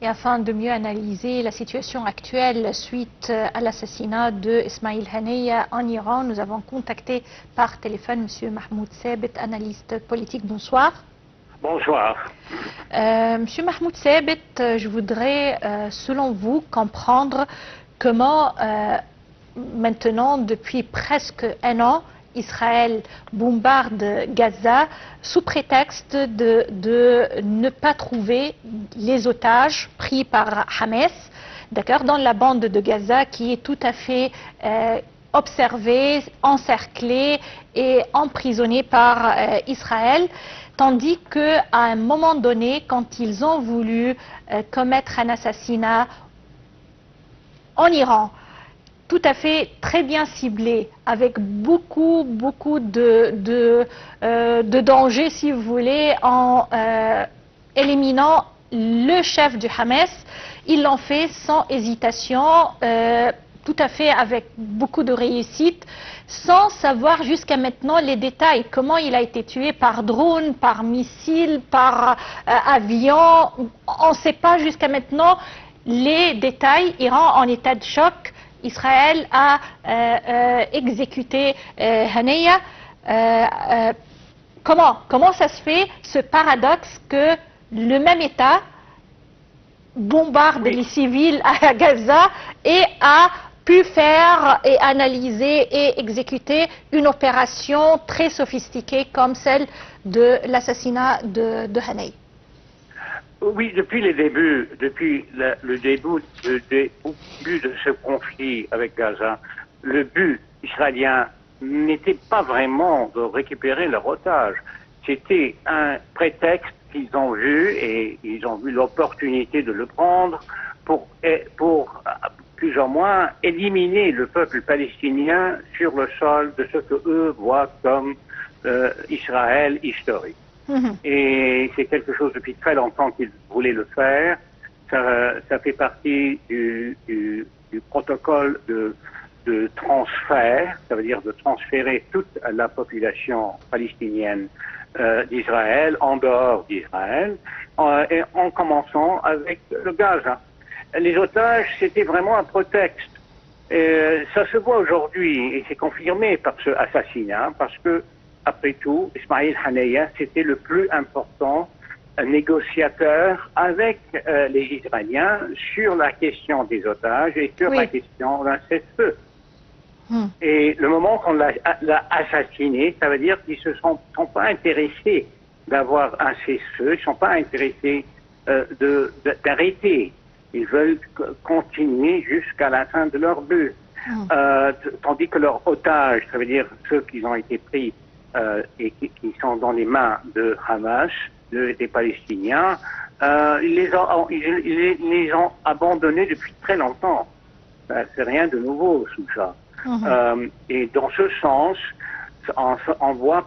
et afin de mieux analyser la situation actuelle suite à l'assassinat de Ismail Haniyeh en Iran, nous avons contacté par téléphone M. Mahmoud Sabit, analyste politique. Bonsoir. Bonsoir. Monsieur Mahmoud Sabit, je voudrais, selon vous, comprendre comment, maintenant, depuis presque un an, Israël bombarde Gaza sous prétexte de ne pas trouver les otages pris par Hamas, d'accord, dans la bande de Gaza qui est tout à fait observée, encerclée et emprisonnée par Israël. Tandis qu'à un moment donné, quand ils ont voulu commettre un assassinat en Iran, tout à fait très bien ciblé, avec beaucoup de dangers, si vous voulez, en éliminant le chef du Hamas, ils l'ont fait sans hésitation, tout à fait avec beaucoup de réussite, sans savoir jusqu'à maintenant les détails, comment il a été tué par drone, par missile, par avion, on ne sait pas jusqu'à maintenant les détails. Iran en état de choc, Israël a exécuté Haniyeh. Comment ça se fait, ce paradoxe que le même État bombarde les civils à Gaza et a pu faire et analyser et exécuter une opération très sophistiquée comme celle de l'assassinat de Haniyeh? Oui, depuis le début de ce conflit avec Gaza, le but israélien n'était pas vraiment de récupérer leur otage. C'était un prétexte qu'ils ont vu et ils ont vu l'opportunité de le prendre pour plus ou moins éliminer le peuple palestinien sur le sol de ce que eux voient comme Israël historique. Et c'est quelque chose depuis très longtemps qu'ils voulaient le faire. Ça fait partie du protocole de transfert, ça veut dire de transférer toute la population palestinienne d'Israël en dehors d'Israël, et en commençant avec le Gaza. Les otages, c'était vraiment un prétexte. Ça se voit aujourd'hui et c'est confirmé par ce assassinat, parce que après tout, Ismail Haniyeh, c'était le plus important négociateur avec les Israéliens sur la question des otages et sur la question d'un cessez-le-feu. Et le moment qu'on l'a assassiné, ça veut dire qu'ils ne sont pas intéressés d'avoir un cessez-le-feu, ils ne sont pas intéressés d'arrêter. Ils veulent continuer jusqu'à la fin de leur but. Tandis que leurs otages, ça veut dire ceux qui ont été pris et qui sont dans les mains de Hamas, des Palestiniens, ils les ont abandonnés depuis très longtemps. C'est rien de nouveau sous ça. Et dans ce sens, on voit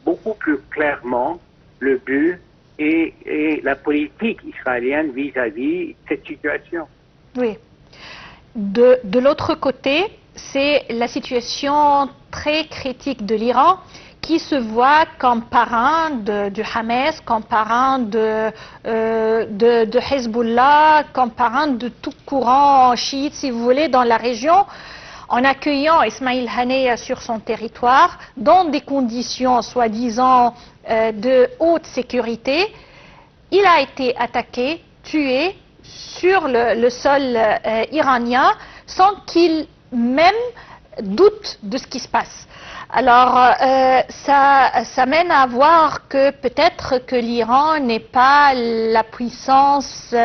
beaucoup plus clairement le but et la politique israélienne vis-à-vis de cette situation. Oui. De l'autre côté, c'est la situation très critique de l'Iran qui se voit comme parrain du Hamas, comme parrain de Hezbollah, comme parrain de tout courant chiite, si vous voulez, dans la région, en accueillant Ismail Haniyeh sur son territoire, dans des conditions soi-disant de haute sécurité. Il a été attaqué, tué sur le sol iranien sans qu'il même doute de ce qui se passe. Alors, ça mène à voir que peut-être que l'Iran n'est pas la puissance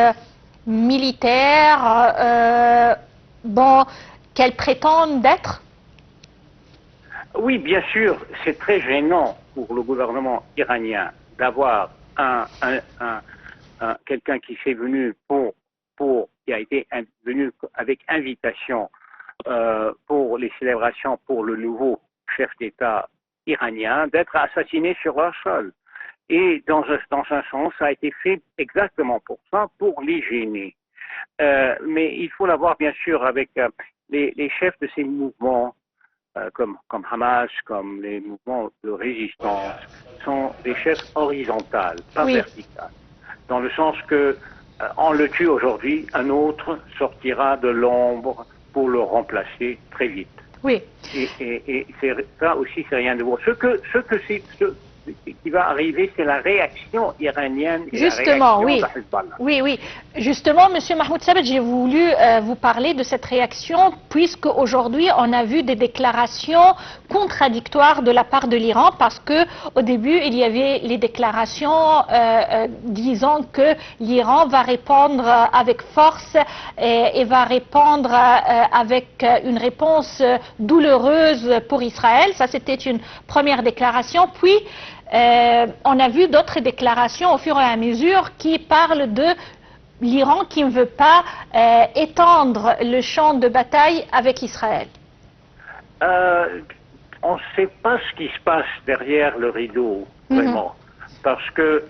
militaire qu'elle prétend d'être. Oui, bien sûr, c'est très gênant pour le gouvernement iranien d'avoir quelqu'un qui s'est venu qui a été venu avec invitation pour les célébrations pour le nouveau chef d'État iranien, d'être assassiné sur leur sol. Et dans un sens, ça a été fait exactement pour ça, pour les gêner. Mais il faut l'avoir bien sûr avec les chefs de ces mouvements, comme Hamas, comme les mouvements de résistance, sont des chefs horizontales, pas verticales. Dans le sens que on le tue aujourd'hui, un autre sortira de l'ombre pour le remplacer très vite. Oui. Et ça aussi, c'est rien de nouveau. Ce qui va arriver, c'est la réaction iranienne et Justement, la réaction oui. de Hezbollah. Oui. Justement, Monsieur Mahmoud Sabet, j'ai voulu vous parler de cette réaction, puisque aujourd'hui, on a vu des déclarations contradictoires de la part de l'Iran, parce que au début, il y avait les déclarations disant que l'Iran va répondre avec force et va répondre avec une réponse douloureuse pour Israël. Ça, c'était une première déclaration. Puis, on a vu d'autres déclarations au fur et à mesure qui parlent de l'Iran qui ne veut pas étendre le champ de bataille avec Israël. On ne sait pas ce qui se passe derrière le rideau, vraiment. Parce que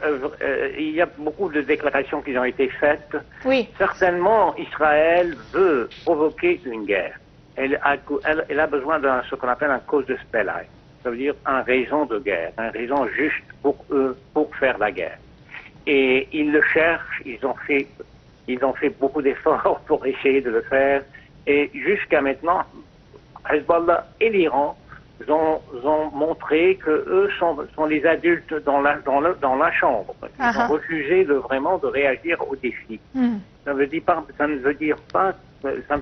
il y a beaucoup de déclarations qui ont été faites. Oui. Certainement, Israël veut provoquer une guerre. Elle a besoin de ce qu'on appelle un cause de spelai. Ça veut dire un raison de guerre, un raison juste pour eux, pour faire la guerre. Et ils le cherchent, ils ont fait beaucoup d'efforts pour essayer de le faire. Et jusqu'à maintenant, Hezbollah et l'Iran ont montré que eux sont les adultes dans la chambre. Ils ont refusé vraiment de réagir au défi. Ça ne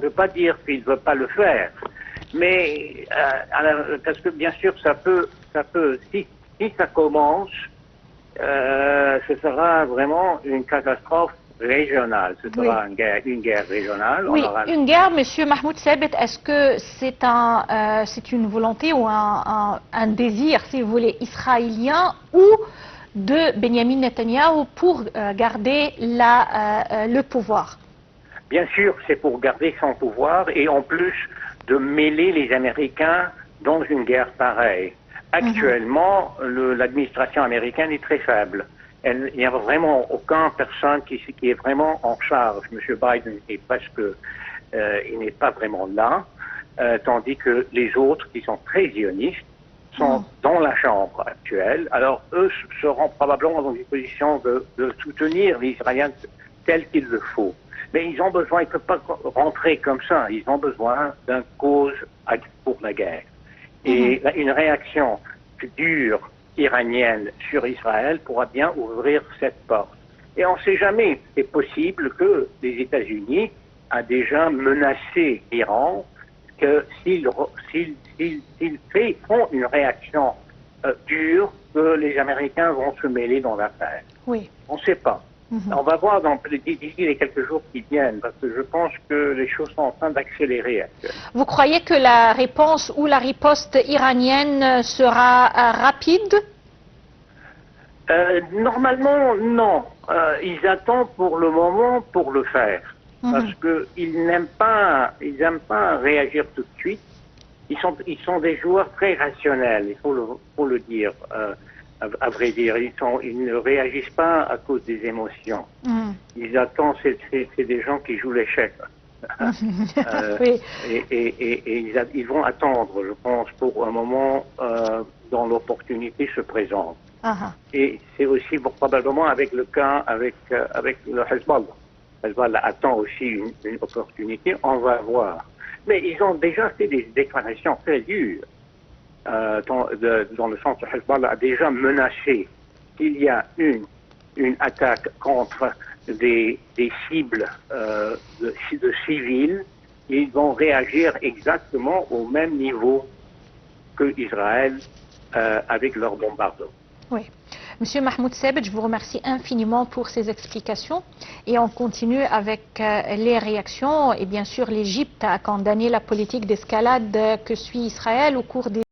veut pas dire qu'ils ne veulent pas le faire. Mais parce que bien sûr ça peut si ça commence, ce sera vraiment une catastrophe régionale. Ce sera une guerre régionale. Oui, une guerre, Monsieur Mahmoud Sabet, est-ce que c'est une volonté ou un désir, si vous voulez, israélien ou de Benjamin Netanyahu pour garder le pouvoir? Bien sûr, c'est pour garder son pouvoir et en plus de mêler les Américains dans une guerre pareille. Actuellement, l'administration américaine est très faible. Il n'y a vraiment aucune personne qui est vraiment en charge. M. Biden est il n'est pas vraiment là, tandis que les autres, qui sont très sionistes, sont dans la chambre actuelle. Alors, eux seront probablement dans une position de soutenir les Israéliens tel qu'il le faut. Mais ils ont besoin, ils ne peuvent pas rentrer comme ça, ils ont besoin d'une cause pour la guerre. Et une réaction dure iranienne sur Israël pourra bien ouvrir cette porte. Et on ne sait jamais, c'est possible que les États-Unis aient déjà menacé l'Iran que s'ils font une réaction dure, que les Américains vont se mêler dans l'affaire. Oui. On ne sait pas. On va voir d'ici les quelques jours qui viennent, parce que je pense que les choses sont en train d'accélérer actuellement. Vous croyez que la réponse ou la riposte iranienne sera rapide? Normalement, non. Ils attendent pour le moment pour le faire, parce qu'ils n'aiment pas réagir tout de suite. Ils sont des joueurs très rationnels, il faut le dire. À vrai dire, ils ne réagissent pas à cause des émotions. Ils attendent, c'est des gens qui jouent l'échec. Oui. Et ils vont attendre, je pense, pour un moment dont l'opportunité se présente. Et c'est aussi probablement avec le cas avec le Hezbollah. Hezbollah attend aussi une opportunité, on va voir. Mais ils ont déjà fait des déclarations très dures. Dans le sens où Hezbollah a déjà menacé qu'il y a une attaque contre des cibles de civils, ils vont réagir exactement au même niveau que Israël avec leurs bombardements. Oui. Monsieur Mahmoud Sabet, je vous remercie infiniment pour ces explications et on continue avec les réactions. Et bien sûr, l'Égypte a condamné la politique d'escalade que suit Israël au cours des